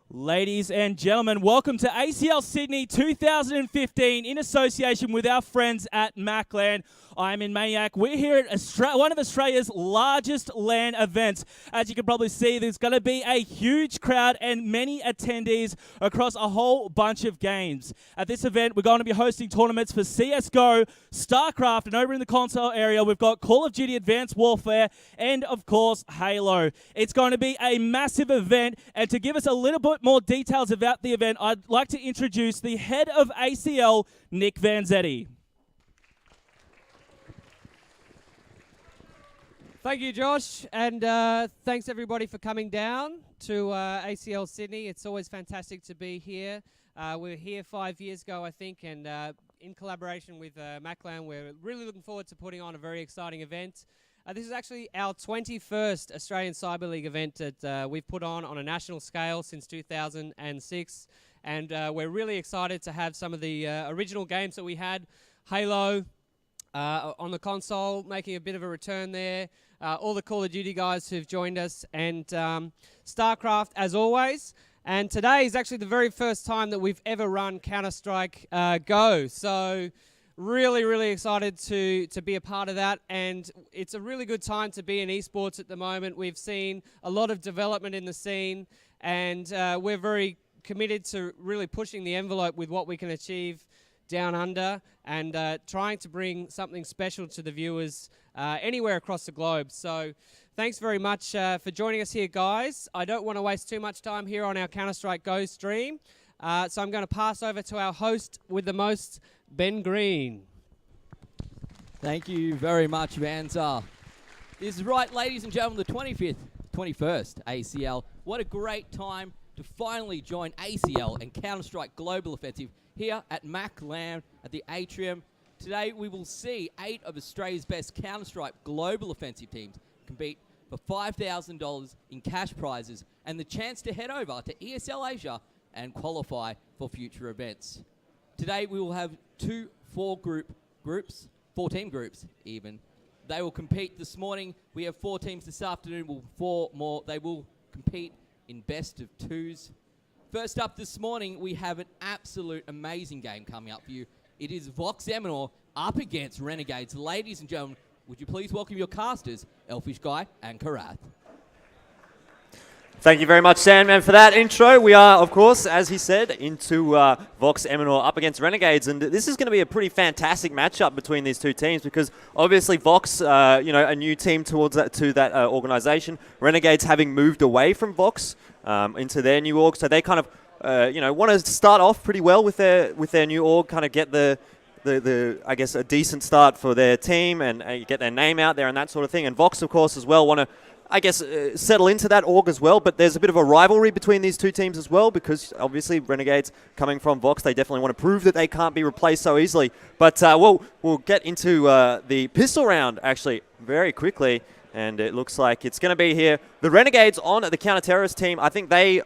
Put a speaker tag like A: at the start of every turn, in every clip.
A: Ladies and gentlemen, welcome to ACL Sydney 2015 in association with our friends at Macland. I'm in Maniac. We're here at one of Australia's largest LAN events. As you can probably see, there's going to be a huge crowd and many attendees across a whole bunch of games. At this event, we're going to be hosting tournaments for CSGO, StarCraft, and over in the console area, we've got Call of Duty Advanced Warfare, and of course, Halo. It's going to be a massive event, and to give us a little bit more details about the event, I'd like to introduce the head of ACL, Nick Vanzetti.
B: Thank you, Josh, and thanks everybody for coming down to ACL Sydney. It's always fantastic to be here. We were here 5 years ago, I think, and in collaboration with Macland, we're really looking forward to putting on a very exciting event. This is actually our 21st Australian Cyber League event that we've put on a national scale since 2006, and we're really excited to have some of the original games that we had, Halo on the console, making a bit of a return there. All the Call of Duty guys who've joined us, and StarCraft as always. And today is actually the very first time that we've ever run Counter-Strike Go. So really, really excited to be a part of that. And it's a really good time to be in esports at the moment. We've seen a lot of development in the scene, and we're very committed to really pushing the envelope with what we can achieve down under, and trying to bring something special to the viewers anywhere across the globe. So thanks very much for joining us here, guys. I don't want to waste too much time here on our Counter-Strike Go stream, so I'm going to pass over to our host with the most, Ben Green.
C: Thank you very much, Vanza. This is right, ladies and gentlemen, the 21st ACL. What a great time to finally join ACL and Counter-Strike Global Offensive here at Macland at the Atrium. Today we will see 8 of Australia's best Counter-Strike Global Offensive teams compete for $5,000 in cash prizes and the chance to head over to ESL Asia and qualify for future events. Today we will have 2 4-team groups even. They will compete this morning. We have 4 teams this afternoon, 4 more. They will compete in best of 2s. First up this morning, we have an absolute amazing game coming up for you. It is Vox Eminor up against Renegades. Ladies and gentlemen, would you please welcome your casters, Elfish Guy and Karath.
D: Thank you very much, Sandman, for that intro. We are, of course, as he said, into Vox Eminor up against Renegades, and this is going to be a pretty fantastic matchup between these two teams because obviously Vox, a new team to that organization. Renegades having moved away from Vox into their new org, so they kind of want to start off pretty well with their new org, kind of get the I guess a decent start for their team and get their name out there and that sort of thing. And Vox, of course, as well want to, I guess, settle into that org as well. But there's a bit of a rivalry between these two teams as well because obviously Renegades coming from Vox, they definitely want to prove that they can't be replaced so easily. But we'll get into the pistol round actually very quickly. And it looks like it's going to be here. The Renegades on the counter-terrorist team, I think they,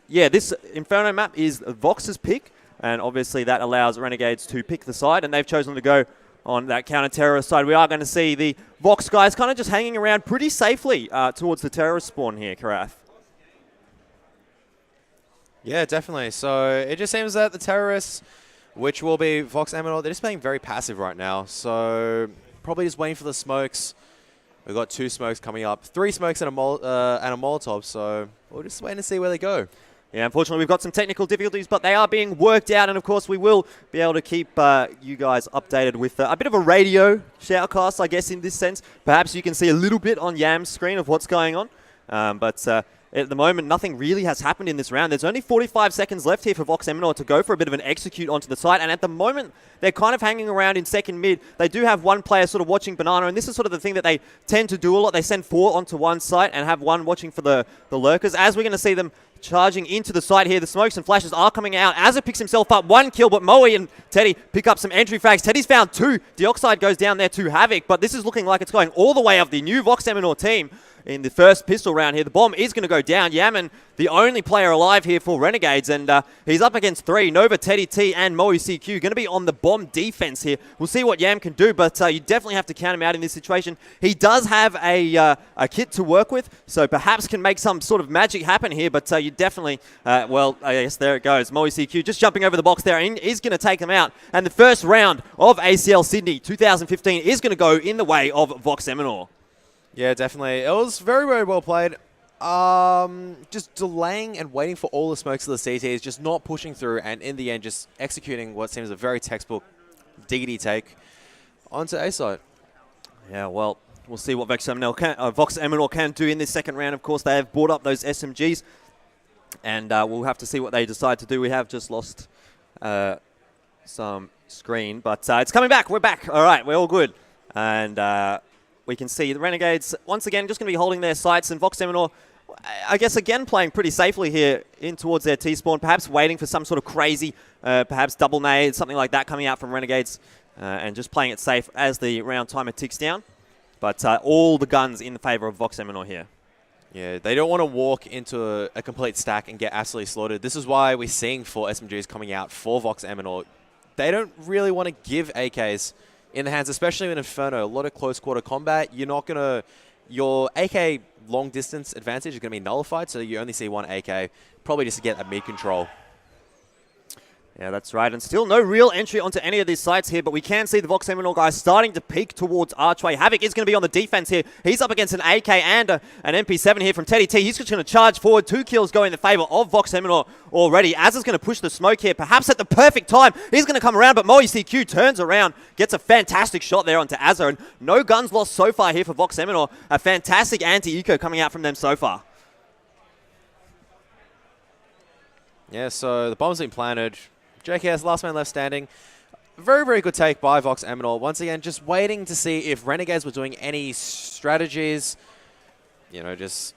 D: this Inferno map is Vox's pick. And obviously that allows Renegades to pick the side. And they've chosen to go on that counter-terrorist side. We are going to see the Vox guys kind of just hanging around pretty safely towards the terrorist spawn here, Karath.
E: Yeah, definitely. So it just seems that the terrorists, which will be Vox Eminor, they're just being very passive right now. So probably just waiting for the smokes. We've got 2 smokes coming up, 3 smokes and a Molotov, so we'll just wait and see where they go.
D: Yeah, unfortunately, we've got some technical difficulties, but they are being worked out, and of course, we will be able to keep you guys updated with a bit of a radio shoutcast, I guess, in this sense. Perhaps you can see a little bit on Yam's screen of what's going on, but at the moment, nothing really has happened in this round. There's only 45 seconds left here for Vox Eminor to go for a bit of an execute onto the side, and at the moment, they're kind of hanging around in second mid. They do have one player sort of watching Banana, and this is sort of the thing that they tend to do a lot. They send 4 onto one site and have 1 watching for the lurkers. As we're going to see them charging into the side here, the smokes and flashes are coming out. Azza picks himself up 1 kill, but Moe and Teddy pick up some entry frags. Teddy's found 2. Deoxide goes down there to Havoc, but this is looking like it's going all the way up the new Vox Eminor team. in the first pistol round here. The bomb is going to go down. Yaman, the only player alive here for Renegades, and he's up against 3. Nova, Teddy T, and Moe CQ going to be on the bomb defense here. We'll see what Yam can do, but you definitely have to count him out in this situation. He does have a kit to work with, so perhaps can make some sort of magic happen here, but you definitely, well, I guess there it goes. Moe CQ just jumping over the box there and is going to take him out. And the first round of ACL Sydney 2015 is going to go in the way of Vox Eminor.
E: Yeah, definitely. It was very, very well played. Just delaying and waiting for all the smokes of the CTs, just not pushing through, and in the end just executing what seems a very textbook diggity take onto A side.
D: Yeah, well, we'll see what Vox Eminor can do in this second round. Of course, they have brought up those SMGs, and we'll have to see what they decide to do. We have just lost some screen, but it's coming back. We're back. All right, we're all good. And we can see the Renegades, once again, just going to be holding their sights, and Vox Eminor, I guess, again, playing pretty safely here in towards their T-spawn, perhaps waiting for some sort of crazy, perhaps double nade, something like that coming out from Renegades, and just playing it safe as the round timer ticks down. But all the guns in the favor of Vox Eminor here.
E: Yeah, they don't want to walk into a complete stack and get absolutely slaughtered. This is why we're seeing 4 SMGs coming out for Vox Eminor. They don't really want to give AKs in the hands, especially in Inferno. A lot of close quarter combat. You're not going to... Your AK long distance advantage is going to be nullified, so you only see 1 AK, probably just to get a mid control.
D: Yeah, that's right. And still no real entry onto any of these sites here, but we can see the Vox Eminor guys starting to peek towards Archway. Havoc is going to be on the defense here. He's up against an AK and an MP7 here from Teddy T. He's just going to charge forward. 2 kills go in the favor of Vox Eminor already. Azza's going to push the smoke here, perhaps at the perfect time. He's going to come around, but Moe CQ turns around, gets a fantastic shot there onto Azza, and no guns lost so far here for Vox Eminor. A fantastic anti-eco coming out from them so far.
E: Yeah, so the bomb's been planted. JKS, last man left standing. Very, very good take by Vox Eminor. Once again, just waiting to see if Renegades were doing any strategies. You know, just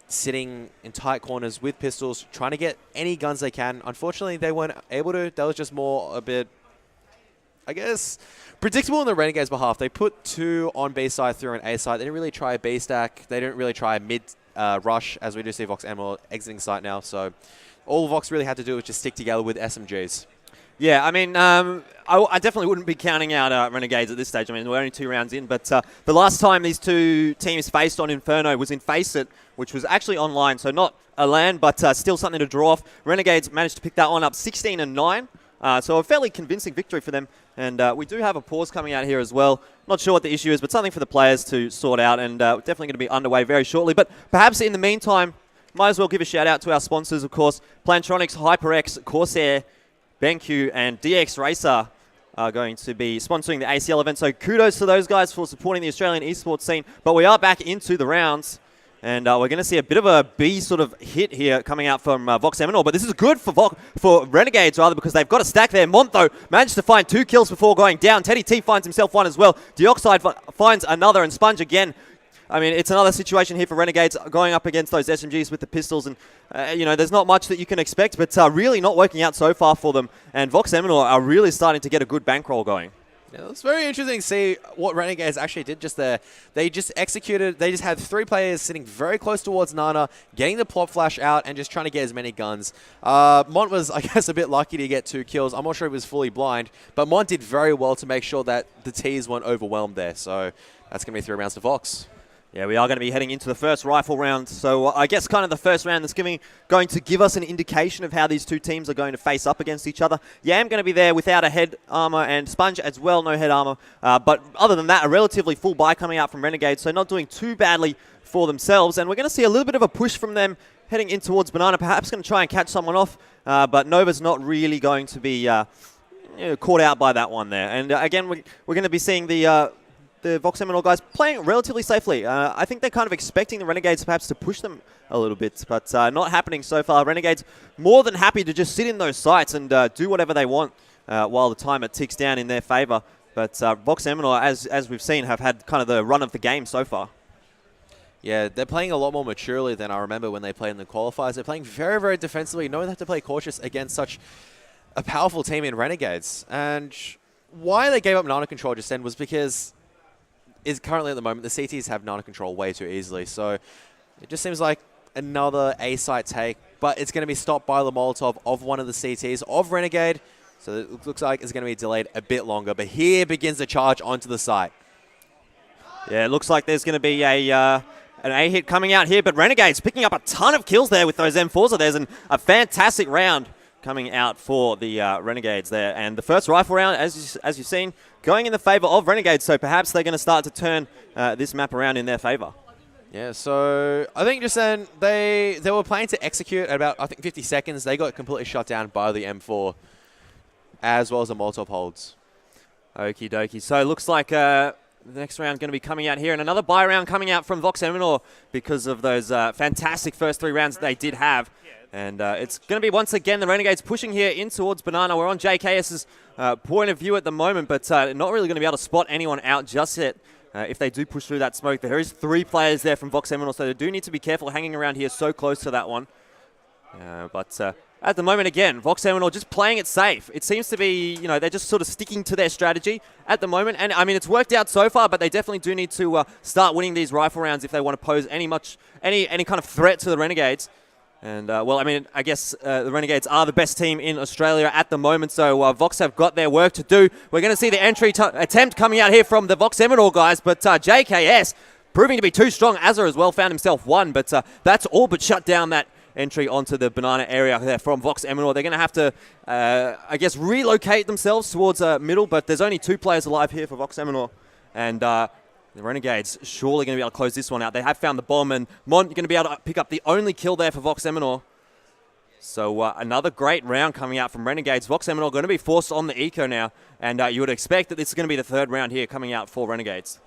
E: sitting in tight corners with pistols, trying to get any guns they can. Unfortunately, they weren't able to. That was just more a bit, I guess, predictable on the Renegades' behalf. They put 2 on B side through an A side. They didn't really try a B stack. They didn't really try a mid rush, as we do see Vox Eminor exiting site now. So all Vox really had to do was just stick together with SMGs.
D: Yeah, I mean, I definitely wouldn't be counting out Renegades at this stage. I mean, we're only 2 rounds in, but the last time these 2 teams faced on Inferno was in Face It, which was actually online, so not a LAN, but still something to draw off. Renegades managed to pick that one up 16-9, so a fairly convincing victory for them. And we do have a pause coming out here as well. Not sure what the issue is, but something for the players to sort out, and definitely going to be underway very shortly. But perhaps in the meantime, might as well give a shout out to our sponsors, of course. Plantronics, HyperX, Corsair, BenQ, and DX Racer are going to be sponsoring the ACL event. So kudos to those guys for supporting the Australian esports scene. But we are back into the rounds, and we're going to see a bit of a B sort of hit here coming out from Vox Eminor. But this is good for Renegades, rather, because they've got a stack there. Mont, though, managed to find 2 kills before going down. Teddy T finds himself 1 as well. Dioxide finds another, and Sponge again. I mean, it's another situation here for Renegades going up against those SMGs with the pistols. And, you know, there's not much that you can expect, but really not working out so far for them. And Vox Eminor are really starting to get a good bankroll going.
E: Yeah, it's very interesting to see what Renegades actually did just there. They just executed, they just had 3 players sitting very close towards Nana, getting the plop flash out and just trying to get as many guns. Mont was, I guess, a bit lucky to get 2 kills. I'm not sure he was fully blind, but Mont did very well to make sure that the T's weren't overwhelmed there. So that's going to be 3 rounds to Vox.
D: Yeah, we are going to be heading into the first rifle round. So I guess kind of the first round that's going to give us an indication of how these 2 teams are going to face up against each other. Yam going to be there without a head armor, and Sponge as well, no head armor. But other than that, a relatively full buy coming out from Renegades, so not doing too badly for themselves. And we're going to see a little bit of a push from them heading in towards Banana, perhaps going to try and catch someone off. But Nova's not really going to be caught out by that one there. And again, we're going to be seeing the Vox Eminor guys playing relatively safely. I think they're kind of expecting the Renegades perhaps to push them a little bit, but not happening so far. Renegades more than happy to just sit in those sites and do whatever they want while the timer ticks down in their favor. But Vox Eminor, as we've seen, have had kind of the run of the game so far.
E: Yeah, they're playing a lot more maturely than I remember when they played in the qualifiers. They're playing very, very defensively, knowing they have to play cautious against such a powerful team in Renegades. And why they gave up Nana control just then was because is currently at the moment, the CTs have Nana control way too easily. So it just seems like another A site take, but it's going to be stopped by the Molotov of one of the CTs of Renegade. So it looks like it's going to be delayed a bit longer. But here begins the charge onto the site.
D: Yeah, it looks like there's going to be an A hit coming out here, but Renegades picking up a ton of kills there with those M4s. So there's a fantastic round coming out for the Renegades there. And the first rifle round, as you've seen, going in the favor of Renegades. So perhaps they're going to start to turn this map around in their favor.
E: Yeah, so I think just then they were planning to execute at about, I think, 50 seconds. They got completely shut down by the M4, as well as the Molotov holds.
D: Okie dokie. So it looks like the next round going to be coming out here, and another buy round coming out from Vox Eminor because of those fantastic first 3 rounds they did have. And it's going to be, once again, the Renegades pushing here in towards Banana. We're on JKS's point of view at the moment, but not really going to be able to spot anyone out just yet. If they do push through that smoke, there is 3 players there from Vox Eminor, so they do need to be careful hanging around here so close to that one. But at the moment, again, Vox Eminor just playing it safe. It seems to be, they're just sort of sticking to their strategy at the moment. And, I mean, it's worked out so far, but they definitely do need to start winning these rifle rounds if they want to pose any kind of threat to the Renegades. And, well, I mean, I guess the Renegades are the best team in Australia at the moment, so Vox have got their work to do. We're going to see the entry attempt coming out here from the Vox Eminor guys, but JKS proving to be too strong. Azza as well found himself one, but that's all but shut down that entry onto the Banana area there from Vox Eminor. They're going to have to, I guess, relocate themselves towards middle, but there's only 2 players alive here for Vox Eminor, and the Renegades surely going to be able to close this one out. They have found the bomb, and Mont going to be able to pick up the only kill there for Vox Eminor. So another great round coming out from Renegades. Vox Eminor going to be forced on the eco now, and you would expect that this is going to be the 3rd round here coming out for Renegades.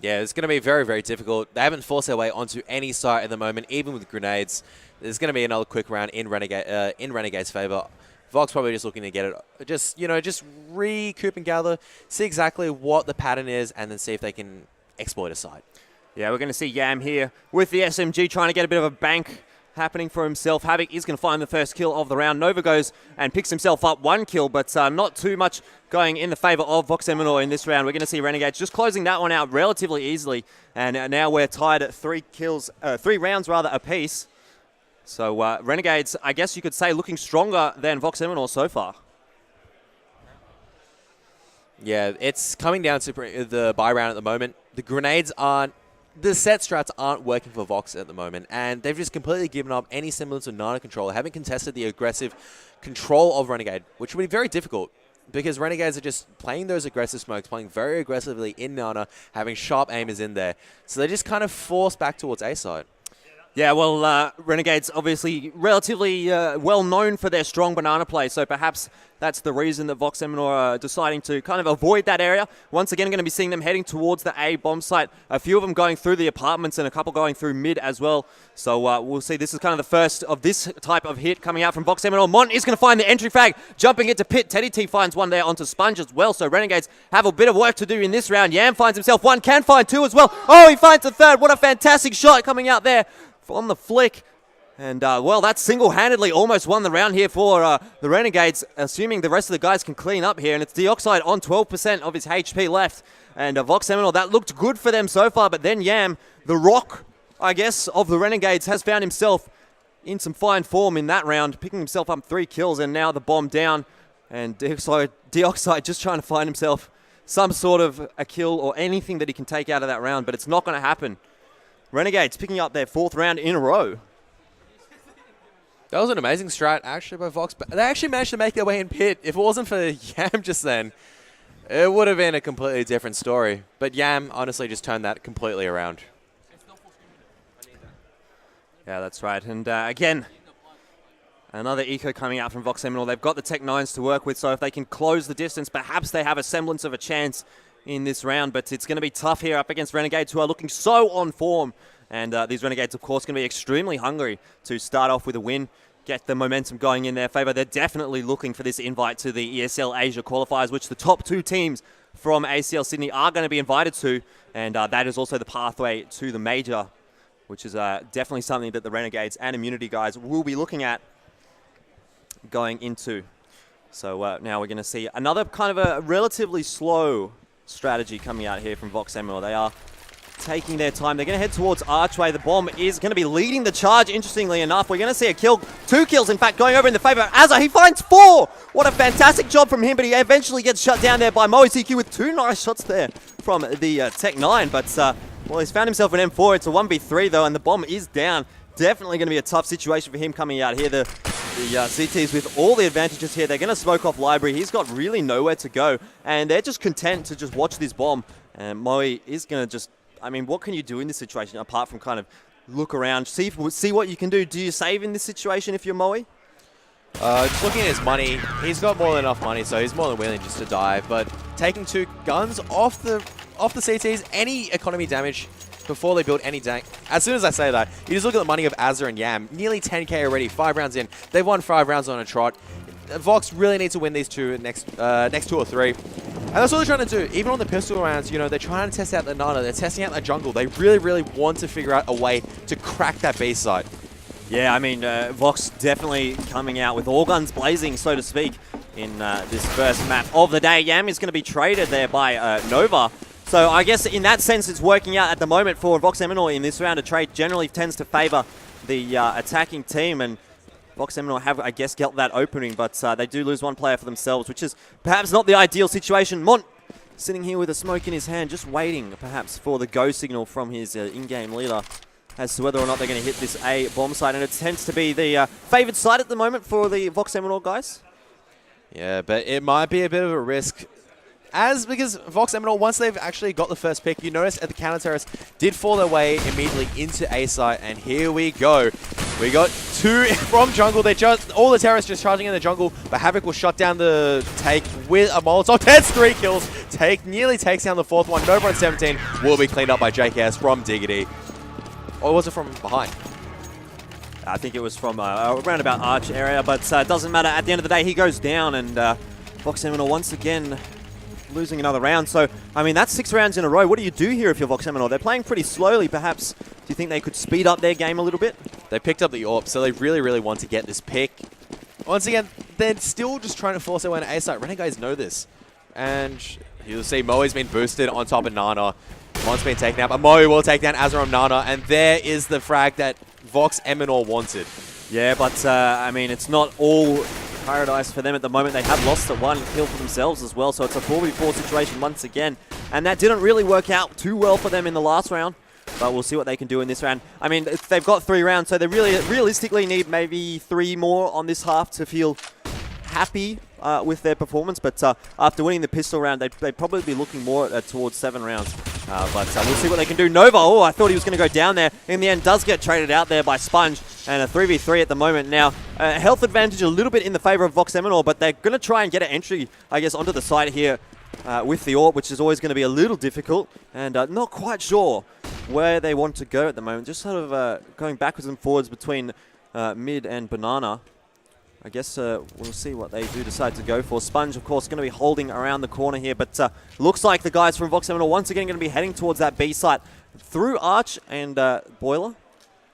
E: Yeah, it's going to be very, very difficult. They haven't forced their way onto any site at the moment, even with grenades. There's going to be another quick round in Renegade's favor. Vox probably just looking to get it, just recoup and gather, see exactly what the pattern is, and then see if they can exploit a site.
D: Yeah, we're going to see Yam here with the SMG trying to get a bit of a bank happening for himself. Havoc is going to find the first kill of the round. Nova goes and picks himself up 1 kill, but not too much going in the favor of Vox Eminor in this round. We're going to see Renegades just closing that one out relatively easily, and now we're tied at 3 rounds apiece. So Renegades, I guess you could say, looking stronger than Vox Eminor so far.
E: Yeah, it's coming down to the buy round at the moment. The set strats aren't working for Vox at the moment, and they've just completely given up any semblance of Nana control. They haven't contested the aggressive control of Renegade, which would be very difficult because Renegades are just playing those aggressive smokes, playing very aggressively in Nana, having sharp aimers in there. So they just kind of force back towards A side.
D: Yeah, well, Renegades obviously relatively well known for their strong banana play, so perhaps that's the reason that Vox Eminor are deciding to kind of avoid that area. Once again, going to be seeing them heading towards the A bomb site. A few of them going through the apartments and a couple going through mid as well. So we'll see. This is kind of the first of this type of hit coming out from Vox Eminor. Mont is going to find the entry frag, jumping into pit. Teddy T finds one there onto Sponge as well. So Renegades have a bit of work to do in this round. Yam finds himself one, can find 2 as well. Oh, he finds the 3rd. What a fantastic shot coming out there on the flick. And, well, that single-handedly almost won the round here for the Renegades, assuming the rest of the guys can clean up here. And it's Deoxide on 12% of his HP left. And Vox Eminor, that looked good for them so far. But then Yam, the rock, I guess, of the Renegades, has found himself in some fine form in that round, picking himself up 3 kills. And now the bomb down. And Deoxide just trying to find himself some sort of a kill or anything that he can take out of that round. But it's not going to happen. Renegades picking up their 4th round in a row.
E: That was an amazing strat, actually, by Vox. They actually managed to make their way in pit. If it wasn't for Yam just then, it would have been a completely different story. But Yam honestly just turned that completely around.
D: Yeah, that's right. And again, another eco coming out from Vox Eminor. They've got the Tech 9s to work with, so if they can close the distance, perhaps they have a semblance of a chance in this round. But it's going to be tough here up against Renegades, who are looking so on form. And these Renegades, of course, going to be extremely hungry to start off with a win, get the momentum going in their favor. They're definitely looking for this invite to the ESL Asia qualifiers, which the top 2 teams from ACL Sydney are going to be invited to. And that is also the pathway to the major, which is definitely something that the Renegades and Immunity guys will be looking at going into. So now we're going to see another kind of a relatively slow strategy coming out here from Vox Eminor. They are taking their time. They're going to head towards Archway. The bomb is going to be leading the charge, interestingly enough. We're going to see a kill, 2 kills, in fact, going over in the favor of Azza. He finds 4! What a fantastic job from him, but he eventually gets shut down there by Moe CQ with 2 nice shots there from the Tech 9. But, well, he's found himself an M4. It's a 1v3, though, and the bomb is down. Definitely going to be a tough situation for him coming out here. The CTs with all the advantages here. They're going to smoke off Library. He's got really nowhere to go, and they're just content to just watch this bomb. And Moe is going to just... I mean, what can you do in this situation apart from kind of look around, see what you can do? Do you save in this situation if you're Moe?
E: Just looking at his money, he's got more than enough money, so he's more than willing just to die. But taking 2 guns off the CTs, any economy damage before they build any tank. As soon as I say that, you just look at the money of Azza and Yam. Nearly 10k already, 5 rounds in. They've won 5 rounds on a trot. Vox really need to win these 2 next 2 or 3. And that's what they're trying to do. Even on the pistol rounds, you know, they're trying to test out the Nana. They're testing out the jungle. They really, really want to figure out a way to crack that B side.
D: Yeah, I mean, Vox definitely coming out with all guns blazing, so to speak, in this first map of the day. Yam is going to be traded there by Nova. So I guess in that sense, it's working out at the moment for Vox Eminor in this round. A trade generally tends to favor the attacking team, and Vox Eminor have, I guess, got that opening, but they do lose 1 player for themselves, which is perhaps not the ideal situation. Mont sitting here with a smoke in his hand, just waiting, perhaps, for the go signal from his in-game leader as to whether or not they're going to hit this A bomb site. And it tends to be the favoured side at the moment for the Vox Eminor guys.
E: Yeah, but it might be a bit of a risk. Because Vox Eminor, once they've actually got the first pick, you notice at the counter terrace did fall their way immediately into A site, and here we go. We got 2 from jungle. They just all the terrorists just charging in the jungle, but Havoc will shut down the take with a Molotov. That's 3 kills. Nearly takes down the 4th one. Nova on 17 will be cleaned up by JKS from Diggity. Or was it from behind?
D: I think it was from around about Arch area, but it doesn't matter. At the end of the day, he goes down, and Vox Eminor once again losing another round. So, I mean, that's 6 rounds in a row. What do you do here if you're Vox Eminor? They're playing pretty slowly, perhaps. Do you think they could speed up their game a little bit?
E: They picked up the AWP, so they really, really want to get this pick. Once again, they're still just trying to force their way into A site. Renegades know this. And you'll see Moe's been boosted on top of Nana. Mont's been taken out, but Moe will take down Azaram Nana, and there is the frag that Vox Eminor wanted.
D: Yeah, but, I mean, it's not all paradise for them at the moment. They have lost at 1 kill for themselves as well, so it's a 4v4 situation once again. And that didn't really work out too well for them in the last round, but we'll see what they can do in this round. I mean, they've got 3 rounds, so they really realistically need maybe 3 more on this half to feel happy with their performance. But after winning the pistol round, they'd probably be looking more towards 7 rounds. But we'll see what they can do. Nova, oh, I thought he was going to go down there. In the end, does get traded out there by Sponge. And a 3v3 at the moment now. Health advantage a little bit in the favor of Vox Eminor, but they're going to try and get an entry, I guess, onto the site here with the AWP, which is always going to be a little difficult. And not quite sure where they want to go at the moment. Just sort of going backwards and forwards between mid and Banana. I guess we'll see what they do decide to go for. Sponge, of course, going to be holding around the corner here, but looks like the guys from Vox Eminor once again going to be heading towards that B site through Arch and Boiler.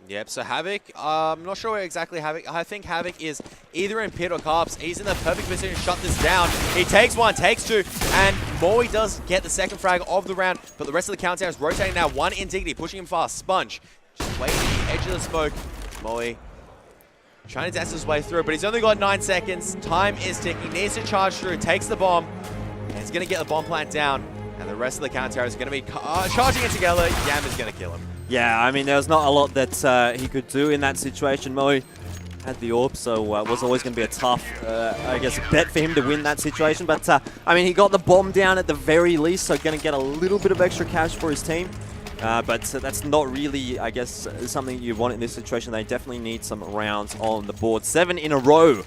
E: Yep, so Havoc, I'm not sure where exactly Havoc, I think Havoc is either in pit or carps. He's in the perfect position to shut this down. He takes 1, takes 2, and Moe does get the 2nd frag of the round, but the rest of the countdown is rotating now. 1 in Dignity, pushing him fast. Sponge, just waiting at the edge of the smoke. Moe trying to dance his way through, but he's only got 9 seconds. Time is ticking, needs to charge through, takes the bomb, and he's going to get the bomb plant down, and the rest of the counter is going to be charging it together. Yam is going to kill him.
D: Yeah, I mean, there was not a lot that he could do in that situation. Moe had the AWP, so it was always going to be a tough, I guess, bet for him to win that situation. But, I mean, he got the bomb down at the very least, so going to get a little bit of extra cash for his team. But that's not really, I guess, something you want in this situation. They definitely need some rounds on the board. 7 in a row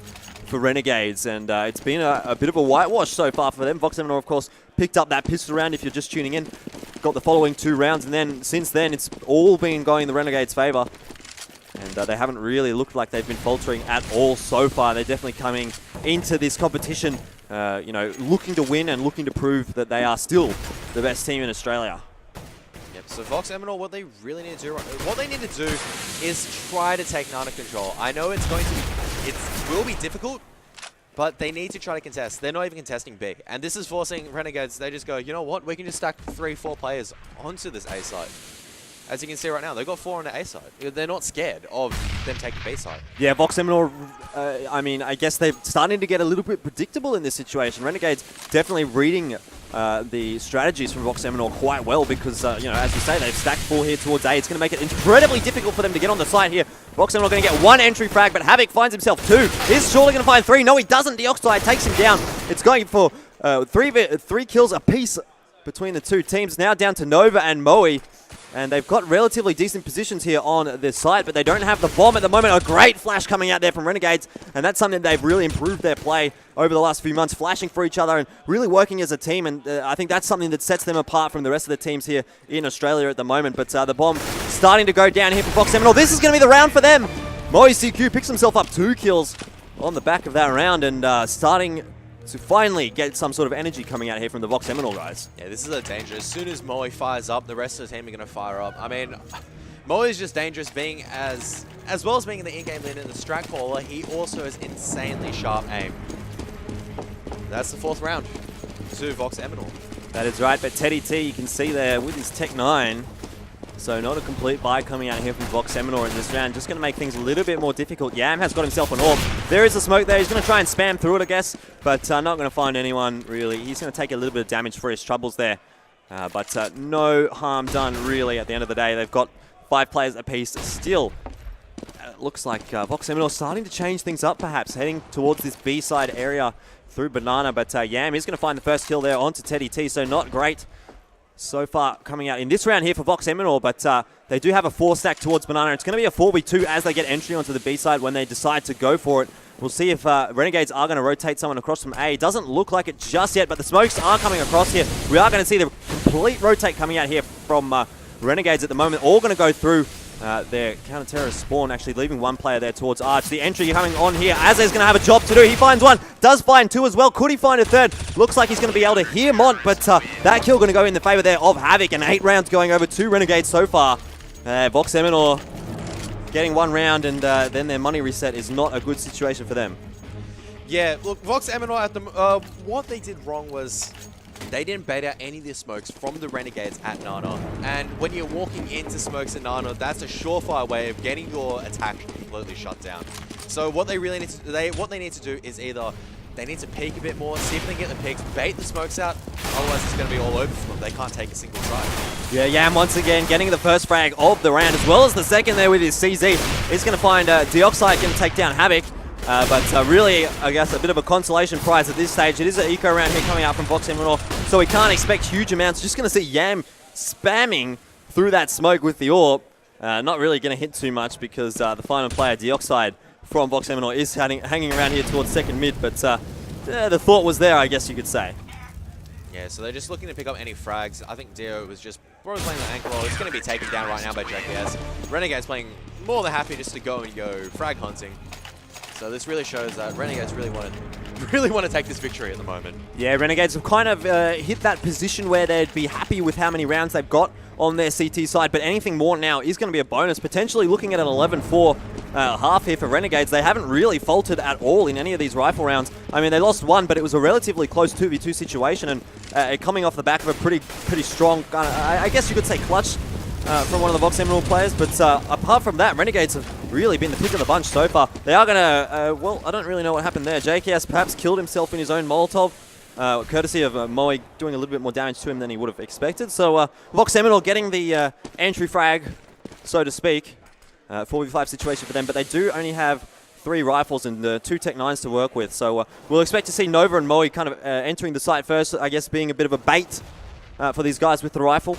D: for Renegades, and it's been a bit of a whitewash so far for them. Vox Eminor, of course, picked up that pistol round if you're just tuning in. Got the following 2 rounds, and then since then, it's all been going in the Renegades' favor. And they haven't really looked like they've been faltering at all so far. They're definitely coming into this competition, you know, looking to win and looking to prove that they are still the best team in Australia.
E: So Vox Eminor, what they really need to do, is try to take Nana control. I know it's going to be, it will be difficult, But they need to try to contest. They're not even contesting B. And this is forcing Renegades. They just go, you know what? We can just stack 3-4 players onto this A side. As you can see right now, they've got 4 on the A side. They're not scared of them taking B side.
D: Yeah, Vox Eminor, I mean, I guess they're starting to get a little bit predictable in this situation. Renegades definitely reading the strategies from Vox Eminor quite well because, you know, as you say, they've stacked 4 here towards A. It's going to make it incredibly difficult for them to get on the site here. Vox Eminor going to get 1 entry frag, but Havoc finds himself 2. He's surely going to find 3. No, he doesn't. Deoxide takes him down. It's going for 3 kills apiece between the two teams. Now down to Nova and Moe. And they've got relatively decent positions here on this site, but they don't have the bomb at the moment. A great flash coming out there from Renegades, and that's something they've really improved their play over the last few months, flashing for each other and really working as a team. And I think that's something that sets them apart from the rest of the teams here in Australia at the moment. But the bomb starting to go down here for Vox Eminor. This is going to be the round for them. Moe CQ picks himself up 2 kills on the back of that round and starting to finally get some sort of energy coming out here from the Vox Eminor guys.
E: Yeah, this is a danger. As soon as Moe fires up, the rest of the team are going to fire up. I mean, Moe is just dangerous being as well as being in the in-game lead and the strat caller, he also has insanely sharp aim. That's the 4th round to Vox Eminor.
D: That is right, but Teddy T, you can see there with his Tech 9. So not a complete buy coming out here from Vox Eminor in this round. Just going to make things a little bit more difficult. Yam has got himself an orb. There is a smoke there. He's going to try and spam through it, I guess. But not going to find anyone, really. He's going to take a little bit of damage for his troubles there. But no harm done, really, at the end of the day. They've got 5 players apiece still. Looks like Vox Eminor starting to change things up, perhaps. Heading towards this B-side area through Banana. But Yam is going to find the first kill there onto Teddy T. So not great so far coming out in this round here for Vox Eminor, but they do have a 4 stack towards Banana. It's going to be a 4v2 as they get entry onto the B side when they decide to go for it. We'll see if Renegades are going to rotate someone across from A. Doesn't look like it just yet, but the smokes are coming across here. We are going to see the complete rotate coming out here from Renegades at the moment. All going to go through their counter-terrorist spawn, actually leaving 1 player there towards Arch. The entry coming on here. Azer's going to have a job to do. He finds 1, does find 2 as well. Could he find a 3rd? Looks like he's going to be able to hear Mont, but that kill going to go in the favor there of Havoc, and 8 rounds going over to Renegades so far. Vox Eminor getting 1 round, and then their money reset is not a good situation for them.
E: Yeah, look, Vox Eminor at the what they did wrong was they didn't bait out any of the smokes from the Renegades at Nana. And when you're walking into smokes at Nana, that's a surefire way of getting your attack completely shut down. So what they really need to do is either they need to peek a bit more, see if they can get the peeks, bait the smokes out, otherwise it's going to be all over for them. They can't take a single try.
D: Yeah, Yam once again getting the first frag of the round, as well as the second there with his CZ. He's going to find Deoxide going to take down Havoc. But really, I guess, a bit of a consolation prize at this stage. It is an eco round here coming out from Vox Eminor, so we can't expect huge amounts. Just going to see Yam spamming through that smoke with the orb. Not really going to hit too much because the final player, Deoxide, from Vox Eminor is hanging around here towards second mid, but the thought was there, I guess you could say.
E: Yeah, so they're just looking to pick up any frags. I think Dio was just playing the ankle roll. It's going to be taken down right now by JKS. Renegade's playing more than happy just to go frag hunting. So this really shows that Renegades really want to take this victory at the moment.
D: Yeah, Renegades have kind of hit that position where they'd be happy with how many rounds they've got on their CT side, but anything more now is going to be a bonus. Potentially looking at an 11-4 half here for Renegades. They haven't really faltered at all in any of these rifle rounds. I mean, they lost 1, but it was a relatively close 2v2 situation, and coming off the back of a pretty strong, I guess you could say, clutch from one of the Vox Eminor players. But apart from that, Renegades have really been the pick of the bunch so far. They are going to, well, I don't really know what happened there. JKS perhaps killed himself in his own Molotov, courtesy of Moe doing a little bit more damage to him than he would have expected. So Vox Eminor getting the entry frag, so to speak. 4v5 situation for them, but they do only have 3 rifles and 2 Tech 9s to work with. So we'll expect to see Nova and Moe kind of entering the site first, I guess being a bit of a bait for these guys with the rifle.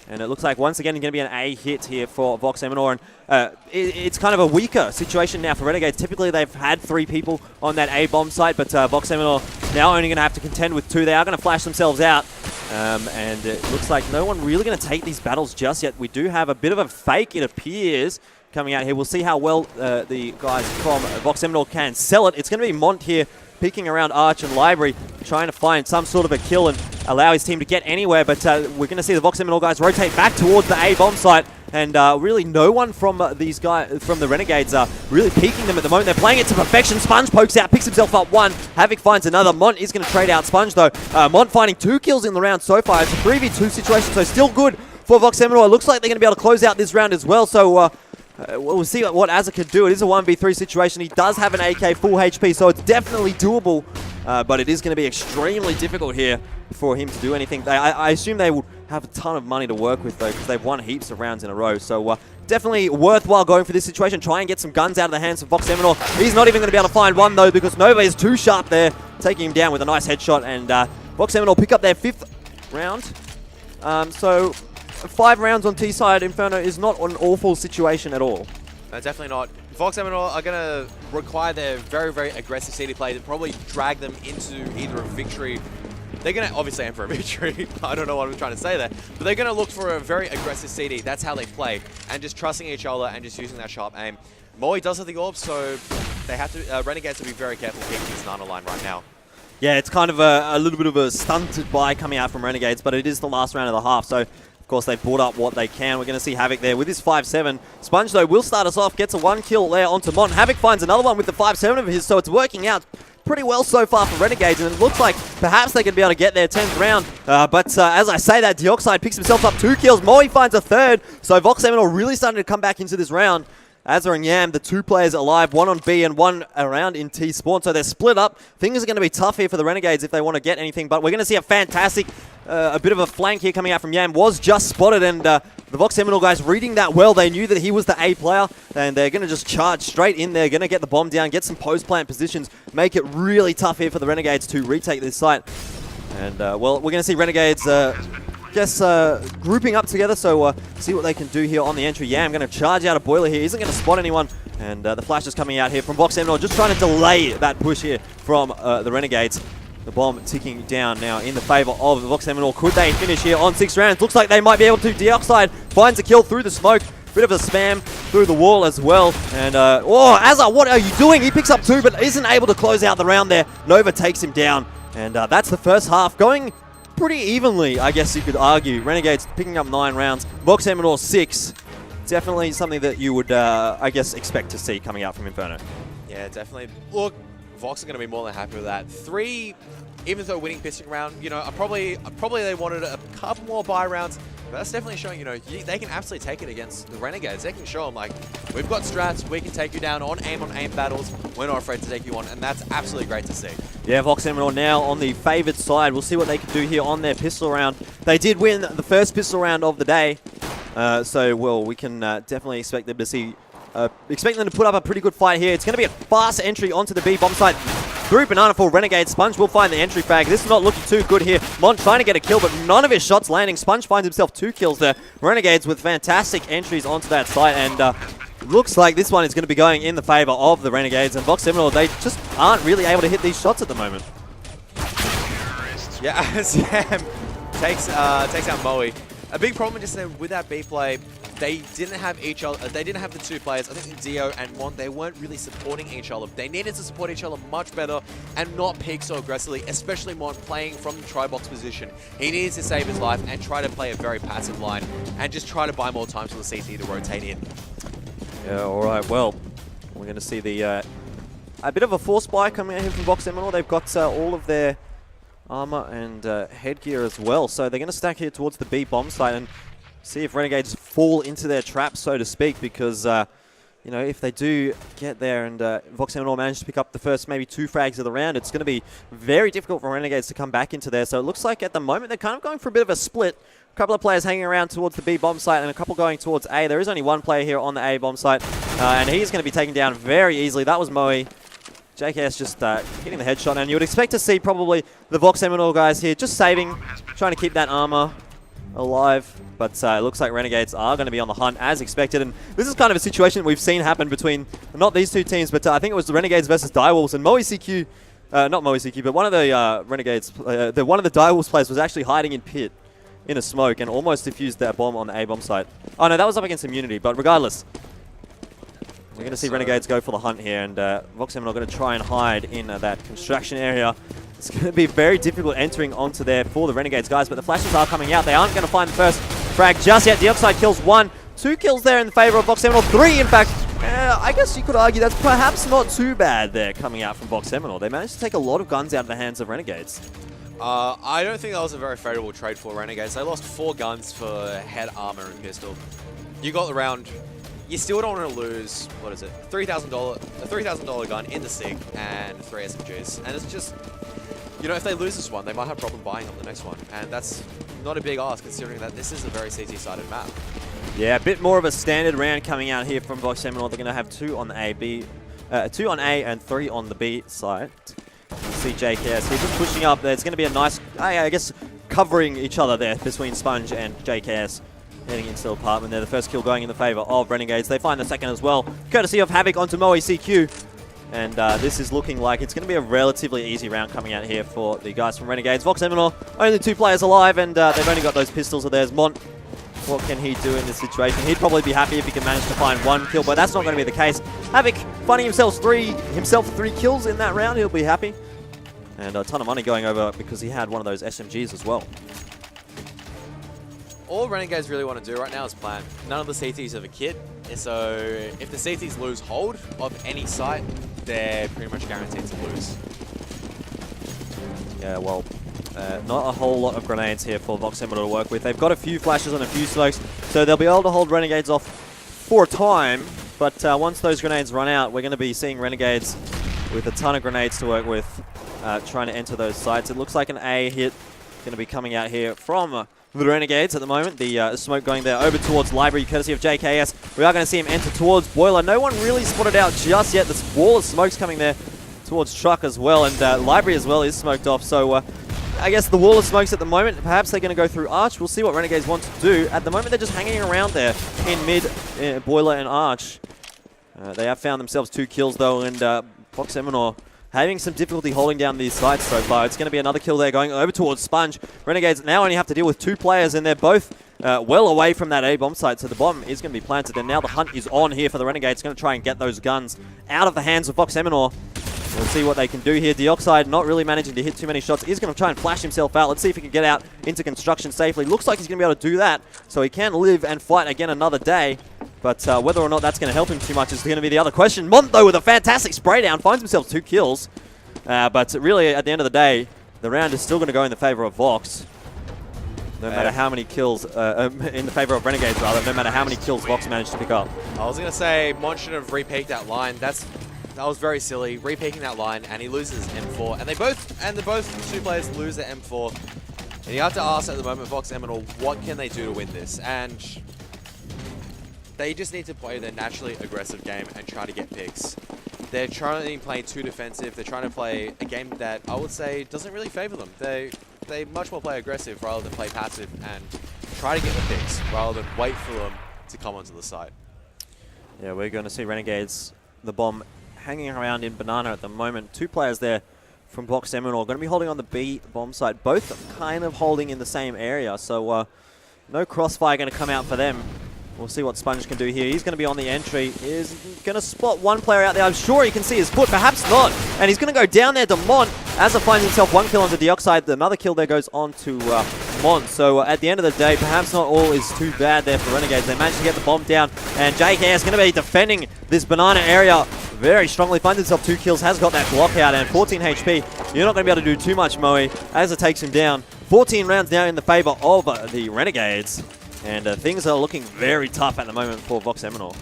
D: And it looks like once again going to be an A hit here for Vox Eminor. And it's kind of a weaker situation now for Renegades. Typically they've had 3 people on that A bomb site, but Vox Eminor now only going to have to contend with 2. They are going to flash themselves out. And it looks like no one really going to take these battles just yet. We do have a bit of a fake, it appears, coming out here. We'll see how well the guys from Vox Eminor can sell it. It's going to be Mont here peeking around Arch and Library, trying to find some sort of a kill and allow his team to get anywhere. But we're going to see the Vox Eminor guys rotate back towards the A bomb site. and really no one from these guys, from the Renegades, are really peeking them at the moment. They're playing it to perfection. Sponge pokes out, picks himself up one. Havoc finds another. Mont is going to trade out Sponge though. Mont finding 2 kills in the round so far. It's a 3v2 situation, so still good for Vox Eminor. It looks like they're going to be able to close out this round as well, so we'll see what Azza can do. It is a 1v3 situation. He does have an AK full HP, so it's definitely doable, but it is going to be extremely difficult here for him to do anything. I assume they will have a ton of money to work with, though, because they've won heaps of rounds in a row. So definitely worthwhile going for this situation. Try and get some guns out of the hands of Vox Eminor. He's not even going to be able to find one, though, because Nova is too sharp there, taking him down with a nice headshot. And Vox Eminor pick up their 5th round. So 5 rounds on T-side Inferno is not an awful situation at all.
E: No, definitely not. Vox Eminor are going to require their very, very aggressive CD play to probably drag them into either a victory. They're going to obviously aim for a victory. I don't know what I'm trying to say there. But they're going to look for a very aggressive CD. That's how they play. And just trusting each other and just using that sharp aim. Moe does have the orb, so they have to, Renegades to be very careful keeping this Nana line right now.
D: Yeah, it's kind of a little bit of a stunted buy coming out from Renegades, but it is the last round of the half, so of course they've brought up what they can. We're going to see Havoc there with his 5-7. Sponge, though, will start us off, gets a 1 kill there onto Mont. Havoc finds another one with the 5-7 of his, so it's working out pretty well so far for Renegades, and it looks like perhaps they could be able to get their 10th round. But as I say that, Deoxide picks himself up 2 kills. Moe finds a 3rd, so Vox Eminor really starting to come back into this round. Azza and Yam, the 2 players alive, 1 on B and 1 around in T spawn. So they're split up. Things are going to be tough here for the Renegades if they want to get anything. But we're going to see a fantastic, a bit of a flank here coming out from Yam. Was just spotted, and the Vox Eminor guys reading that well. They knew that he was the A player, and they're going to just charge straight in there. Going to get the bomb down, get some post-plant positions, make it really tough here for the Renegades to retake this site. And, well, we're going to see Renegades grouping up together, so see what they can do here on the entry. Yam going to charge out a boiler here. Isn't going to spot anyone. And the flash is coming out here from Vox Eminor, just trying to delay that push here from the Renegades. The bomb ticking down now in the favor of the Vox Eminor. Could they finish here on 6 rounds? Looks like they might be able to. Deoxide finds a kill through the smoke. Bit of a spam through the wall as well. And, oh, Azza, what are you doing? He picks up 2, but isn't able to close out the round there. Nova takes him down. And that's the first half going pretty evenly, I guess you could argue. Renegades picking up 9 rounds. Vox Eminor 6. Definitely something that you would, I guess, expect to see coming out from Inferno.
E: Yeah, definitely. Look, Vox are going to be more than happy with that. 3, even though winning pissing round, you know, probably they wanted a couple more buy rounds. But that's definitely showing, you know, they can absolutely take it against the Renegades. They can show them, like, we've got strats, we can take you down on aim battles. We're not afraid to take you on, and that's absolutely great to see.
D: Yeah, Vox Eminor now on the favoured side. We'll see what they can do here on their pistol round. They did win the first pistol round of the day, so, well, we can definitely expect them to see, expect them to put up a pretty good fight here. It's going to be a fast entry onto the B bomb site. Through Banana for Renegade. Sponge will find the entry frag. This is not looking too good here. Mont trying to get a kill, but none of his shots landing. Sponge finds himself 2 kills there. Renegades with fantastic entries onto that site, and looks like this one is going to be going in the favor of the Renegades. And Vox Eminor, they just aren't really able to hit these shots at the moment.
E: Yeah, Sam takes out Moe. A big problem just with that B play, they didn't have each other. They didn't have the 2 players. I think Dio and Mont, they weren't really supporting each other. They needed to support each other much better and not peek so aggressively, especially Mont playing from the try-box position. He needs to save his life and try to play a very passive line and just try to buy more time for the CT to rotate in.
D: Yeah, all right. Well, we're going to see the a bit of a force buy coming out here from Vox Eminor. They've got all of their armor and headgear as well, so they're going to stack here towards the B bomb site and see if Renegades fall into their trap, so to speak, because you know, if they do get there and Vox Eminor manage to pick up the first maybe 2 frags of the round, it's going to be very difficult for Renegades to come back into there. So it looks like at the moment they're kind of going for a bit of a split. A couple of players hanging around towards the B bomb site and a couple going towards A. There is only 1 player here on the A bomb site, and he's going to be taken down very easily. That was Moe. JKS just hitting the headshot, and you would expect to see probably the Vox Eminor guys here just saving, trying to keep that armor alive. But it looks like Renegades are going to be on the hunt as expected, and this is kind of a situation we've seen happen between not these 2 teams, but I think it was the Renegades versus Direwolves, and Moe CQ, not Moe CQ, but one of the Renegades, one of the Direwolves players was actually hiding in pit in a smoke and almost defused that bomb on the A bomb site. Oh no, that was up against Immunity, but regardless, we're going to see Renegades go for the hunt here, and Vox Eminor are going to try and hide in that construction area. It's going to be very difficult entering onto there for the Renegades guys, but the flashes are coming out. They aren't going to find the first frag just yet. Deoxide kills 1, 2 kills there in favor of Vox Eminor. 3, in fact. I guess you could argue that's perhaps not too bad there coming out from Vox Eminor. They managed to take a lot of guns out of the hands of Renegades.
E: I don't think that was a very favorable trade for Renegades. They lost 4 guns for head armor and pistol. You got the round. You still don't want to lose, what is it, $3,000, a $3,000 gun in the SIG and 3 SMGs. And it's just, you know, if they lose this one, they might have a problem buying up the next one. And that's not a big ask considering that this is a very CT-sided map.
D: Yeah, a bit more of a standard round coming out here from Vox Eminor. They're going to have 2 on the two on A and 3 on the B side. You see JKS here just pushing up. There's going to be a nice, I guess, covering each other there between Sponge and JKS. Heading into the apartment there. The first kill going in the favor of Renegades. They find the second as well, courtesy of Havoc onto Moe CQ. And this is looking like it's going to be a relatively easy round coming out here for the guys from Renegades. Vox Eminor, only 2 players alive, and they've only got those pistols of theirs. Mont, what can he do in this situation? He'd probably be happy if he can manage to find 1 kill, but that's not going to be the case. Havoc finding himself 3 kills in that round. He'll be happy. And a ton of money going over because he had one of those SMGs as well.
E: All Renegades really want to do right now is plan. None of the CTs have a kit, so if the CTs lose hold of any site, they're pretty much guaranteed to lose.
D: Yeah, well, not a whole lot of grenades here for Vox Eminor to work with. They've got a few flashes and a few smokes, so they'll be able to hold Renegades off for a time. But once those grenades run out, we're going to be seeing Renegades with a ton of grenades to work with, trying to enter those sites. It looks like an A hit going to be coming out here from the Renegades at the moment. The smoke going there over towards Library, courtesy of JKS. We are going to see him enter towards Boiler. No one really spotted out just yet. This wall of smoke's coming there towards Truck as well, and Library as well is smoked off. So I guess the wall of smokes at the moment, perhaps they're going to go through Arch. We'll see what Renegades want to do. At the moment, they're just hanging around there in mid, Boiler and Arch. They have found themselves 2 kills though, and Vox Eminor having some difficulty holding down these sites so far. It's going to be another kill there going over towards Sponge. Renegades now only have to deal with 2 players, and they're both well away from that A bomb site, so the bomb is going to be planted. And now the hunt is on here for the Renegades. Going to try and get those guns out of the hands of Vox Eminor. We'll see what they can do here. Dioxide not really managing to hit too many shots. He's going to try and flash himself out. Let's see if he can get out into construction safely. Looks like he's going to be able to do that, so he can live and fight again another day. But whether or not that's going to help him too much is going to be the other question. Mont, though, with a fantastic spray down, finds himself 2 kills. But really, at the end of the day, the round is still going to go in the favor of Vox. No matter how many kills, in the favor of Renegades, rather, no matter how many kills Vox managed to pick up.
E: I was going to say, Mont should have re-peaked that line. That was very silly, re-peaking that line, and he loses M4. And the both 2 players lose their M4. And you have to ask at the moment, Vox Eminor, what can they do to win this? And they just need to play their naturally aggressive game and try to get picks. They're trying to play too defensive. They're trying to play a game that I would say doesn't really favor them. They much more play aggressive rather than play passive and try to get the picks rather than wait for them to come onto the site.
D: Yeah, we're going to see Renegades, the bomb, hanging around in Banana at the moment. 2 players there from Vox Eminor going to be holding on the B bomb site. Both kind of holding in the same area, so no crossfire going to come out for them. We'll see what Sponge can do here. He's going to be on the entry. He's going to spot 1 player out there. I'm sure he can see his foot, perhaps not. And he's going to go down there to Mont. Azza finds himself 1 kill onto Dioxide. Another kill there goes on to Mont. So at the end of the day, perhaps not all is too bad there for Renegades. They managed to get the bomb down. And JK is going to be defending this Banana area very strongly. Finds himself 2 kills. Has got that block out and 14 HP. You're not going to be able to do too much, Moe. Azza takes him down. 14 rounds now in the favor of the Renegades. And things are looking very tough at the moment for Vox Eminor.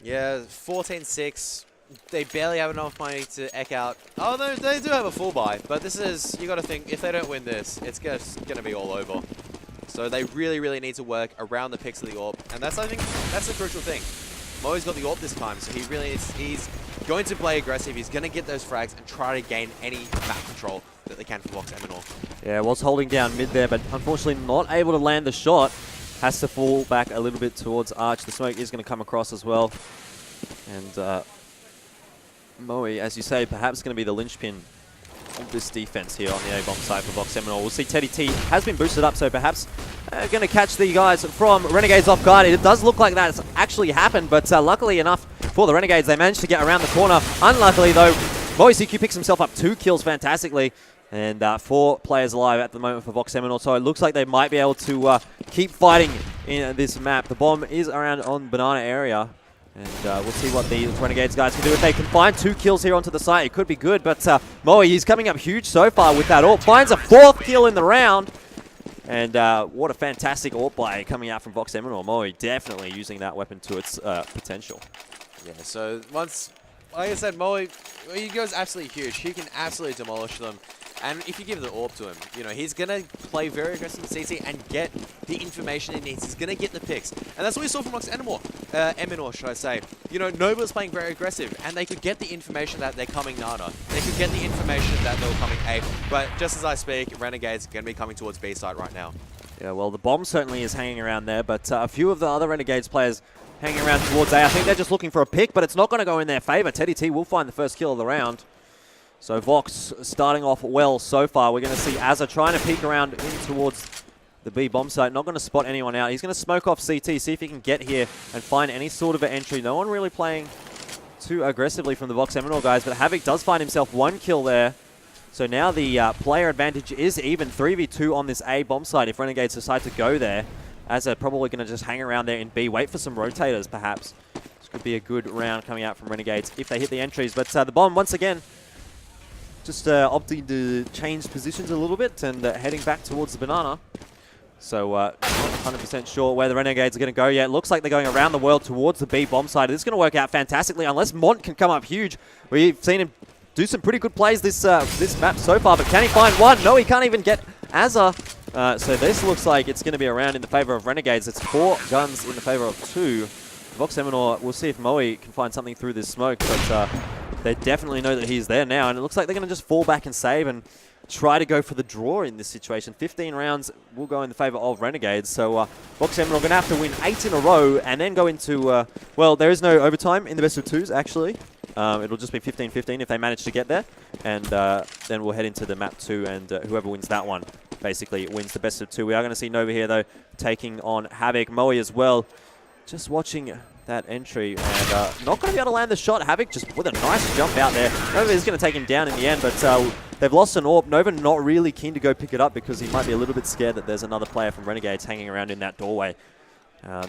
E: Yeah, 14-6. They barely have enough money to eke out. Oh, no, they do have a full buy, but this is, you got to think, if they don't win this, it's just going to be all over. So they really, really need to work around the picks of the AWP, and that's, I think, that's the crucial thing. Moe's got the AWP this time, so he really needs, he's going to play aggressive. He's going to get those frags and try to gain any map control that they can for Vox Eminor.
D: Yeah, was holding down mid there, but unfortunately not able to land the shot. Has to fall back a little bit towards Arch. The smoke is going to come across as well. And Moe, as you say, perhaps going to be the linchpin of this defense here on the A-bomb side for Vox Eminor. We'll see Teddy T has been boosted up, so perhaps going to catch the guys from Renegades off guard. It does look like that's actually happened, but luckily enough for the Renegades, they managed to get around the corner. Unluckily, though, Moe CQ picks himself up 2 kills fantastically. And 4 players alive at the moment for Vox Eminor, so it looks like they might be able to keep fighting in this map. The bomb is around on banana area, and we'll see what the Renegades guys can do. If they can find 2 kills here onto the site, it could be good, but Moe, he's coming up huge so far with that AWP. Finds a 4th kill in the round, and what a fantastic AWP play coming out from Vox Eminor. Moe definitely using that weapon to its potential.
E: Yeah, so once, like I said, Moe, he goes absolutely huge. He can absolutely demolish them. And if you give the AWP to him, you know, he's going to play very aggressive in CT and get the information he needs. He's going to get the picks. And that's what we saw from Vox Eminor, should I say. You know, Nova's playing very aggressive, and they could get the information that they're coming Nana. They could get the information that they were coming A. But just as I speak, Renegades are going to be coming towards B site right now.
D: Yeah, well, the bomb certainly is hanging around there, but a few of the other Renegades players hanging around towards A. I think they're just looking for a pick, but it's not going to go in their favor. Teddy T will find the first kill of the round. So Vox starting off well so far. We're going to see Azza trying to peek around in towards the B bomb site. Not going to spot anyone out. He's going to smoke off CT, see if he can get here and find any sort of an entry. No one really playing too aggressively from the Vox Eminor guys, but Havoc does find himself 1 kill there. So now the player advantage is even 3v2 on this A bomb site if Renegades decide to go there. Azza probably going to just hang around there in B, wait for some rotators perhaps. This could be a good round coming out from Renegades if they hit the entries. But the bomb, once again, just opting to change positions a little bit and heading back towards the banana. So not 100% sure where the Renegades are going to go yet. Looks like they're going around the world towards the B bomb site. This is going to work out fantastically unless Mont can come up huge. We've seen him do some pretty good plays this map so far, but can he find one? No, he can't even get Azza. So this looks like it's going to be a round in the favor of Renegades. It's 4 guns in the favor of 2. Vox Eminor, we'll see if Moe can find something through this smoke, but they definitely know that he's there now, and it looks like they're going to just fall back and save and try to go for the draw in this situation. 15 rounds will go in the favor of Renegades, so Vox Eminor are going to have to win 8 in a row and then go into, well, there is no overtime in the best of 2s, actually. It'll just be 15-15 if they manage to get there, and then we'll head into the map 2, and whoever wins that one basically wins the best of 2. We are going to see Nova here, though, taking on Havoc. Moe as well, just watching that entry, and not going to be able to land the shot. Havoc just with a nice jump out there. Nova is going to take him down in the end, but they've lost an AWP. Nova not really keen to go pick it up because he might be a little bit scared that there's another player from Renegades hanging around in that doorway.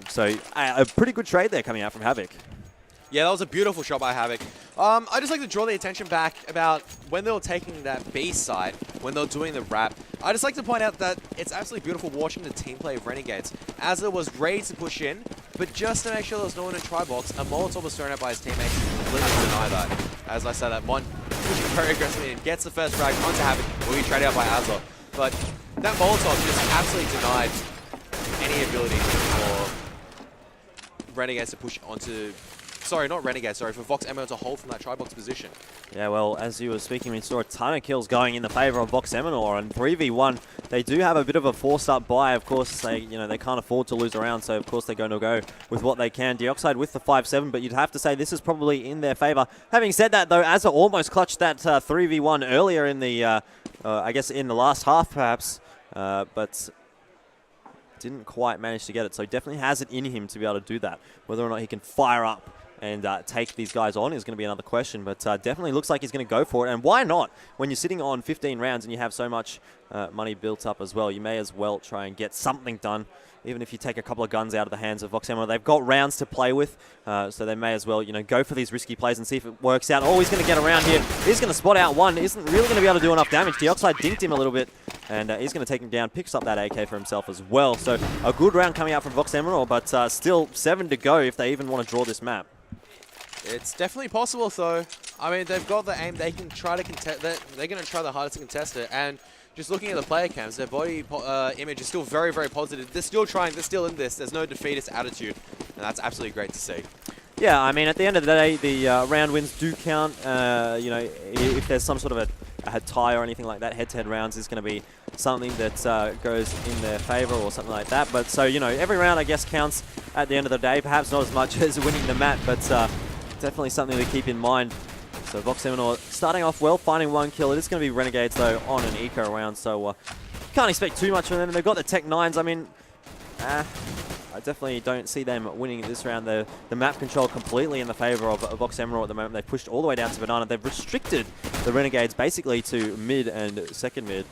D: So a pretty good trade there coming out from Havoc.
E: Yeah, that was a beautiful shot by Havoc. I just like to draw the attention back about when they were taking that B side, when they were doing the wrap. I just like to point out that it's absolutely beautiful watching the team play of Renegades. Azza was ready to push in, but just to make sure there was no one in try-box, a Molotov was thrown out by his teammates to completely deny that. As I said, that Mon pushing very aggressively and gets the first frag onto Havoc, will be traded out by Azza. But that Molotov just absolutely denied any ability for Renegades to push onto... Sorry, not Renegade, sorry, for Vox Eminor to hold from that try-box position.
D: Yeah, well, as you were speaking, we saw a ton of kills going in the favor of Vox Eminor, and 3v1, they do have a bit of a forced-up buy. Of course, they can't afford to lose a round, so of course they're going to go with what they can. Deoxide with the 5-7, but you'd have to say this is probably in their favor. Having said that, though, Azza almost clutched that 3v1 earlier in the, I guess, in the last half, perhaps, but didn't quite manage to get it, so definitely has it in him to be able to do that. Whether or not he can fire up and take these guys on is going to be another question, but definitely looks like he's going to go for it. And why not? When you're sitting on 15 rounds and you have so much money built up as well, you may as well try and get something done. Even if you take a couple of guns out of the hands of Vox Eminor, they've got rounds to play with, so they may as well, go for these risky plays and see if it works out. Oh, he's going to get around here. He's going to spot out one. Isn't really going to be able to do enough damage. Deoxide dinked him a little bit, and he's going to take him down. Picks up that AK for himself as well. So a good round coming out from Vox Eminor, but still 7 to go if they even want to draw this map.
E: It's definitely possible, though. I mean, they've got the aim. They can try to contest. They're going to try the hardest to contest it. And just looking at the player cams, their body image is still very, very positive. They're still trying. They're still in this. There's no defeatist attitude, and that's absolutely great to see. Yeah,
D: I mean, at the end of the day, the round wins do count. If there's some sort of a tie or anything like that, head-to-head rounds is going to be something that goes in their favor or something like that. But so, every round, I guess, counts at the end of the day. Perhaps not as much as winning the map, but definitely something to keep in mind. So Vox Eminor starting off well, finding 1 kill. It is going to be Renegades, though, on an eco round, so can't expect too much from them. They've got the Tech 9s. I mean, I definitely don't see them winning this round. The map control completely in the favor of Vox Eminor at the moment. They've pushed all the way down to Banana. They've restricted the Renegades basically to mid and second mid.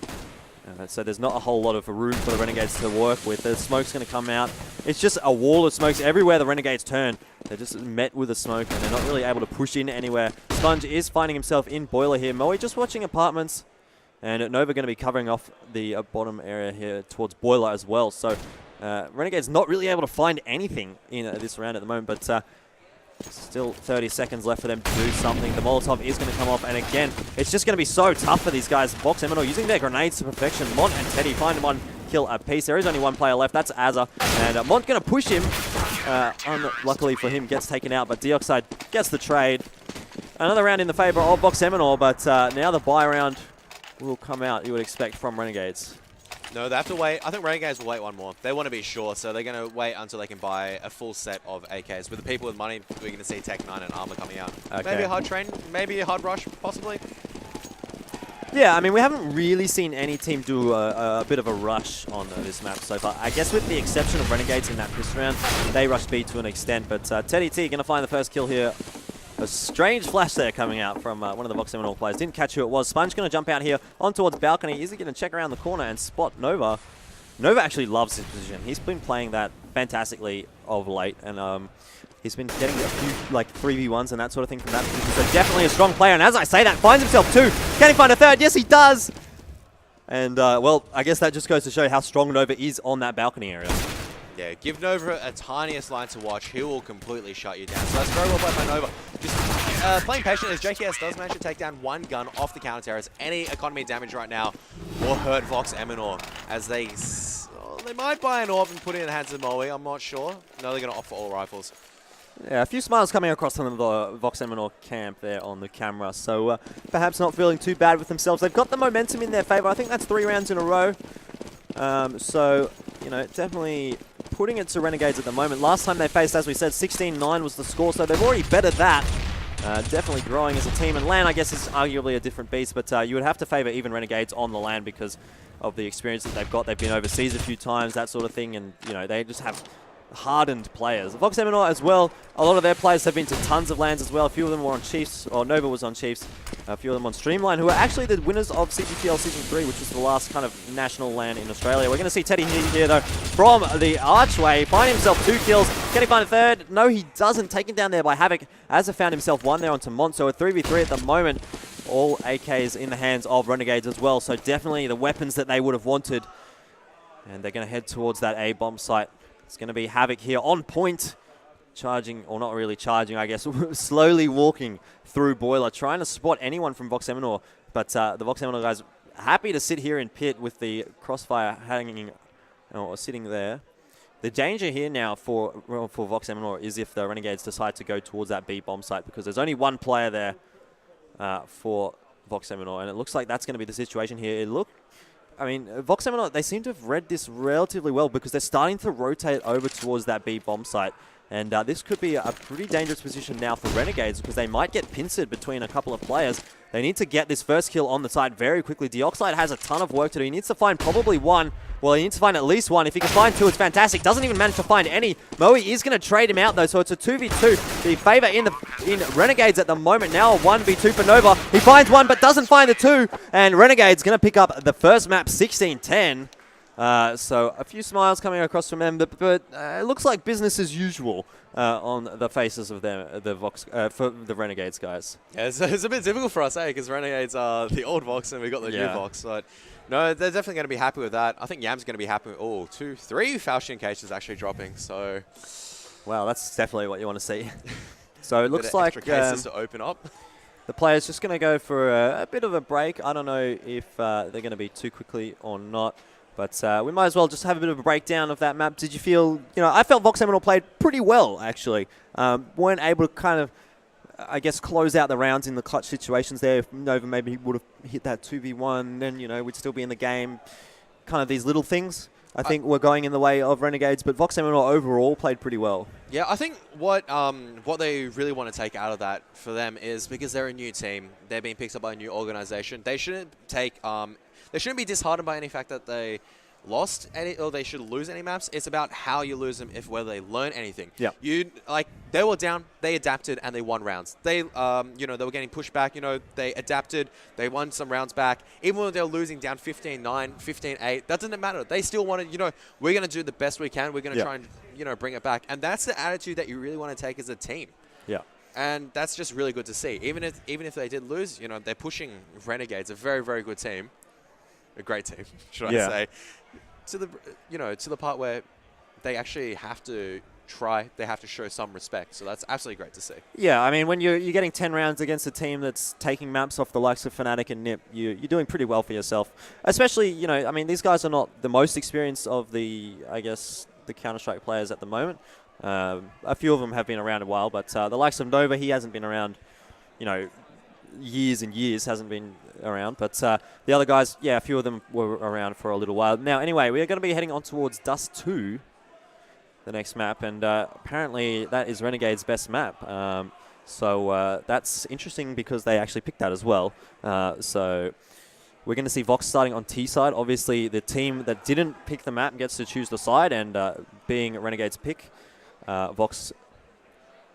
D: So there's not a whole lot of room for the Renegades to work with. The smoke's going to come out. It's just a wall of smokes everywhere the Renegades turn. They're just met with a smoke, and they're not really able to push in anywhere. Sponge is finding himself in Boiler here. Moe just watching Apartments, and Nova going to be covering off the bottom area here towards Boiler as well. So Renegades not really able to find anything in this round at the moment, but still 30 seconds left for them to do something. The Molotov is going to come off, and again, it's just going to be so tough for these guys. Vox Eminor using their grenades to perfection. Mont and Teddy find one kill apiece. There is only one player left. That's Azza, and Mont going to push him. Unluckily for him, gets taken out, but Deoxide gets the trade. Another round in the favor of Vox Eminor, but now the buy round will come out, you would expect, from Renegades.
E: No, they have to wait. I think Renegades will wait one more. They want to be sure, so they're going to wait until they can buy a full set of AKs. With the people with money, we're going to see Tech 9 and Armor coming out. Okay. Maybe a hard train, maybe a hard rush, possibly.
D: Yeah, I mean, we haven't really seen any team do a bit of a rush on this map so far. I guess with the exception of Renegades in that first round, they rushed B to an extent, but Teddy T going to find the first kill here. A strange flash there coming out from one of the Vox Eminor players. Didn't catch who it was. Sponge going to jump out here on towards balcony. Is he going to check around the corner and spot Nova? Nova actually loves his position. He's been playing that fantastically of late, and he's been getting a few like 3v1s and that sort of thing from that position. So definitely a strong player. And as I say that, finds himself two. Can he find a third? Yes, he does. And well, I guess that just goes to show how strong Nova is on that balcony area.
E: Yeah, give Nova a tiniest line to watch. He will completely shut you down. So that's very well played by Nova. Just playing patient as JKS does manage to take down one gun off the counter terrace. Any economy damage right now will hurt Vox Eminor as they might buy an orb and put it in the hands of Moe. I'm not sure. No, they're going to opt for all rifles.
D: Yeah, a few smiles coming across from the Vox Eminor camp there on the camera. So perhaps not feeling too bad with themselves. They've got the momentum in their favor. I think that's 3 rounds in a row. So, you know, definitely putting it to Renegades at the moment. Last time they faced, as we said, 16-9 was the score, so they've already bettered that. Definitely growing as a team. And LAN, I guess, is arguably a different beast, but you would have to favor even Renegades on the LAN because of the experience that they've got. They've been overseas a few times, that sort of thing, and, you know, they just have hardened players. Vox Eminor as well, a lot of their players have been to tons of LANs as well. A few of them were on Chiefs, or Nova was on Chiefs. A few of them on Streamline, who are actually the winners of CGPL Season 3, which was the last kind of national LAN in Australia. We're going to see Teddy here, though, from the archway. Find himself 2 kills. Can he find a third? No, he doesn't. Taken down there by Havoc. Azza found himself 1 there onto Mont, so a 3v3 at the moment. All AKs in the hands of Renegades as well, so definitely the weapons that they would have wanted. And they're going to head towards that A bomb site. It's going to be Havoc here on point. Charging, or not really charging, I guess, slowly walking through Boiler, trying to spot anyone from Vox Eminor. But the Vox Eminor guys happy to sit here in pit with the crossfire hanging or sitting there. The danger here now for Vox Eminor is if the Renegades decide to go towards that B bomb site, because there's only one player there for Vox Eminor, and it looks like that's going to be the situation here. I mean, Vox Eminor, they seem to have read this relatively well because they're starting to rotate over towards that B bomb site. And this could be a pretty dangerous position now for Renegades because they might get pincered between a couple of players. They need to get this first kill on the side very quickly. Deoxide has a ton of work to do. He needs to find probably 1. Well, he needs to find at least 1. If he can find 2, it's fantastic. Doesn't even manage to find any. Moe is going to trade him out, though, so it's a 2v2. The favor in Renegades at the moment. Now a 1v2 for Nova. He finds 1, but doesn't find the 2. And Renegades going to pick up the first map, 16-10. So a few smiles coming across from them, but it looks like business as usual on the faces of for the Renegades guys.
E: Yeah, it's a bit difficult for us, because Renegades are the old Vox and we got the new Vox. But no, they're definitely going to be happy with that. I think Yam's going to be happy with 2, 3 Falchion cases actually dropping. So,
D: wow, that's definitely what you want to see. So it looks like
E: extra cases to open up.
D: The players just going to go for a bit of a break. I don't know if they're going to be too quickly or not. But we might as well just have a bit of a breakdown of that map. Did you feel, I felt Vox Eminor played pretty well, actually. Weren't able to kind of, I guess, close out the rounds in the clutch situations there. If Nova maybe would have hit that 2v1, then, we'd still be in the game. Kind of these little things, I think, were going in the way of Renegades. But Vox Eminor overall played pretty well. Yeah,
E: I think what they really want to take out of that for them is because they're a new team, they're being picked up by a new organization. They shouldn't be disheartened by any fact that they lost any, or they should lose any maps. It's about how you lose them, whether they learn anything.
D: Yeah.
E: They were down, they adapted, and they won rounds. They, they were getting pushed back. They adapted, they won some rounds back. Even when they were losing down 15-9, 15-8, that doesn't matter. They still wanted, we're going to do the best we can. We're going to try and, bring it back. And that's the attitude that you really want to take as a team.
D: Yeah.
E: And that's just really good to see. Even if they did lose, they're pushing Renegades, a very, very good team, a great team, should I say, to the part where they actually have to try, they have to show some respect. So that's absolutely great to see.
D: Yeah, I mean, when you're getting 10 rounds against a team that's taking maps off the likes of Fnatic and Nip, you're doing pretty well for yourself. Especially, I mean, these guys are not the most experienced of the Counter-Strike players at the moment. A few of them have been around a while, but the likes of Nova, he hasn't been around, years and years, hasn't been around. But the other guys, a few of them were around for a little while. Now, anyway, we're going to be heading on towards Dust 2, the next map, and apparently that is Renegade's best map. So that's interesting because they actually picked that as well. So we're going to see Vox starting on T side. Obviously, the team that didn't pick the map gets to choose the side, and being Renegade's pick, Vox,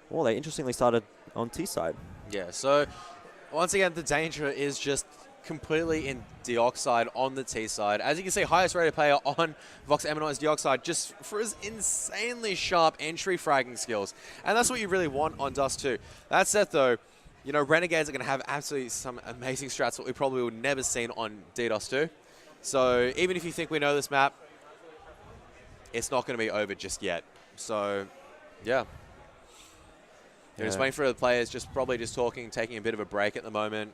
D: well, they interestingly started on T side.
E: Yeah, so once again, the danger is just completely in Deoxide on the T side. As you can see, highest rated player on Vox Eminor is Deoxide, just for his insanely sharp entry fragging skills. And that's what you really want on Dust 2. That said, though, Renegades are going to have absolutely some amazing strats that we probably would never seen on DDoS 2. So even if you think we know this map, it's not going to be over just yet. So, yeah. They're just waiting for the players, probably just talking, taking a bit of a break at the moment.